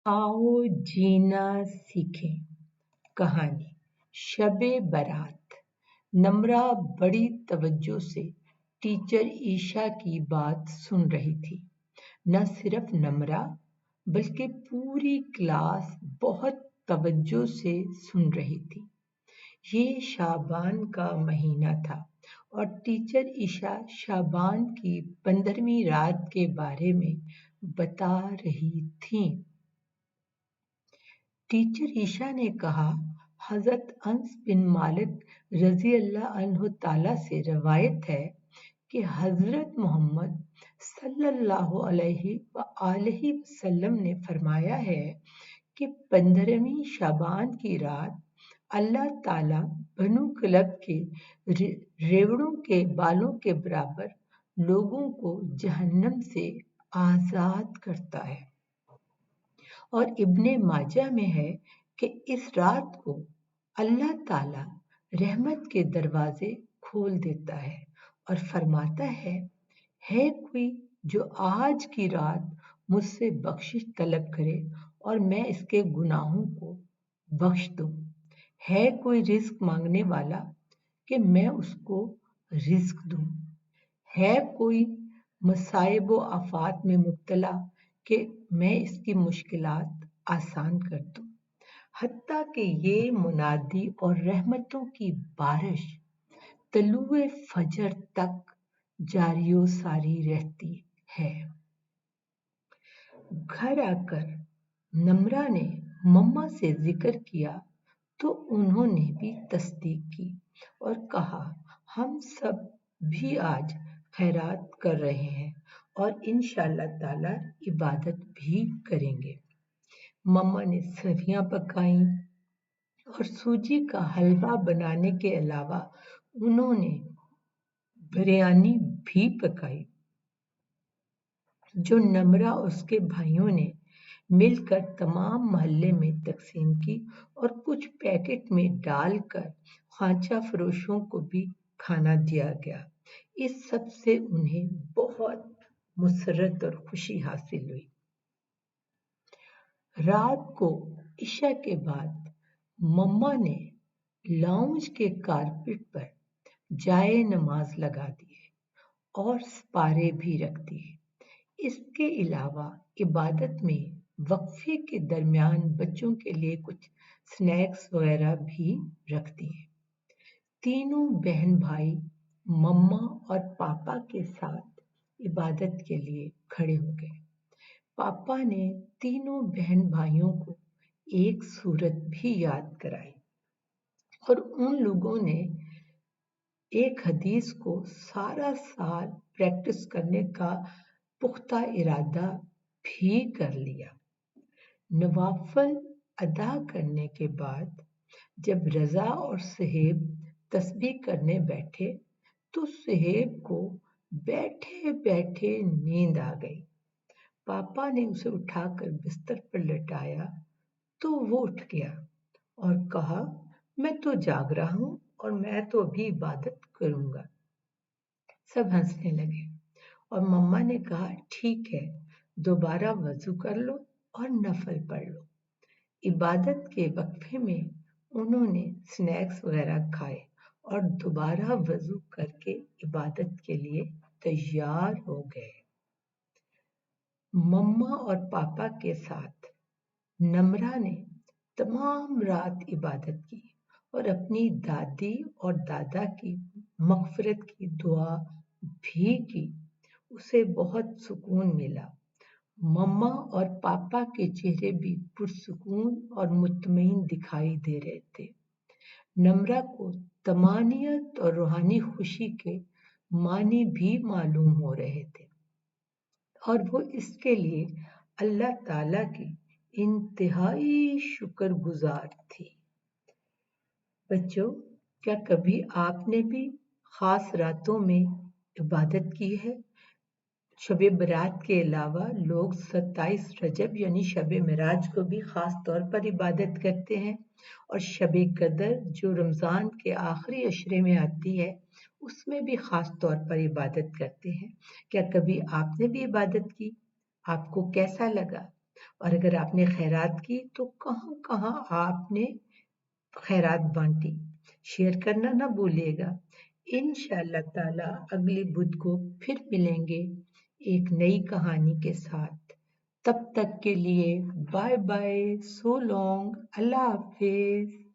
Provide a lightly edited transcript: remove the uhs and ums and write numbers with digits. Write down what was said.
आओ जीना सीखें। कहानी शबे बारात। नम्रा बड़ी तवज्जो से टीचर ईशा की बात सुन रही थी। न सिर्फ नम्रा बल्कि पूरी क्लास बहुत तवज्जो से सुन रही थी। ये शाबान का महीना था और टीचर ईशा शाबान की 15वीं रात के बारे में बता रही थीं। टीचर ईशा ने कहा, हज़रत अनस बिन मालिक रज़ी अल्लाह अन्हु ताला से रवायत है कि हज़रत मोहम्मद सल्लल्लाहु अलैहि वसल्लम ने फरमाया है कि 15वीं शाबान की रात अल्लाह ताला बनु कलब के रेवड़ों के बालों के बराबर लोगों को जहन्नम से आज़ाद करता है। और इब्ने माजा में है कि इस रात को अल्लाह ताला रहमत के दरवाजे खोल देता है और फरमाता है कोई जो आज की रात मुझसे बख्शिश तलब करे और मैं इसके गुनाहों को बख्श दूं। है कोई रिस्क मांगने वाला कि मैं उसको रिस्क दूं। है कोई मसाइब व आफात में मुब्तला कि मैं इसकी मुश्किलात आसान कर दूं। हत्ता कि ये मुनादी और रहमतों की बारिश तलुए फजर तक जारियो सारी रहती है। घर आकर नम्रा ने मम्मा से जिक्र किया तो उन्होंने भी तस्दीक की और कहा, हम सब भी आज खैरात कर रहे हैं और इंशाअल्लाह ताला इबादत भी करेंगे। मम्मा ने सवियां पकाईं और सूजी का हलवा बनाने के अलावा उन्होंने बिरयानी भी पकाई जो नम्रा और उसके भाइयों ने मिलकर तमाम मोहल्ले में तकसीम की और कुछ पैकेट में डालकर खांचा फरोशों को भी खाना दिया गया। इस सब से उन्हें बहुत मुसरत और खुशी हासिल हुई। रात को इशा के बाद मम्मा ने लाउंज के कारपेट पर जाए नमाज लगा दिए और सपारे भी रख दिए। इसके अलावा इबादत में वक्फे के दरमियान बच्चों के लिए कुछ स्नैक्स वगैरह भी रख दिए। तीनों बहन भाई मम्मा और पापा के साथ इबादत के लिए खड़े हो गए। पापा ने तीनों बहन भाइयों को एक सूरत भी याद कराई और उन लोगों ने एक हदीस को सारा साल प्रैक्टिस करने का पुख्ता इरादा भी कर लिया। नवाफिल अदा करने के बाद जब रज़ा और सुहेब तस्बीह करने बैठे तो सुहेब को बैठे बैठे नींद आ गई। पापा ने उसे उठाकर बिस्तर पर लटाया तो वो उठ गया और कहा, मैं तो जाग रहा हूं और मैं तो अभी इबादत करूंगा। सब हंसने लगे और मम्मा ने कहा, ठीक है, दोबारा वजू कर लो और नफल पढ़ लो। इबादत के वक्फे में उन्होंने स्नैक्स वगैरह खाए और दोबारा वजू करके इबादत के लिए तैयार हो गए। मम्मा और पापा के साथ नम्रा ने तमाम रात इबादत की और अपनी दादी और दादा की मग़फ़िरत की दुआ भी की। उसे बहुत सुकून मिला। मम्मा और पापा के चेहरे भी पुरसुकून और मुतमईन दिखाई दे रहे थे। नम्रा को तमानियत और रूहानी खुशी के मानी भी मालूम हो रहे थे और वो इसके लिए अल्लाह ताला की इंतहाई शुक्रगुजार थी। बच्चों, क्या कभी आपने भी खास रातों में इबादत की है? शब बरात के अलावा लोग 27 रजब यानी शब मिराज को भी खास तौर पर इबादत करते हैं और शब कदर जो रमज़ान के आखिरी अशरे में आती है उसमें भी खास तौर पर इबादत करते हैं। क्या कभी आपने भी इबादत की? आपको कैसा लगा? اور اگر آپ نے خیرات کی تو کہاں کہاں آپ نے خیرات بانٹی، شیئر کرنا نہ بھولیے گا۔ انشاءاللہ تعالی اگلی بدھ کو پھر ملیں گے ایک نئی کہانی کے ساتھ۔ تب تک کے لیے بائے بائے، سو لانگ، اللہ حافظ۔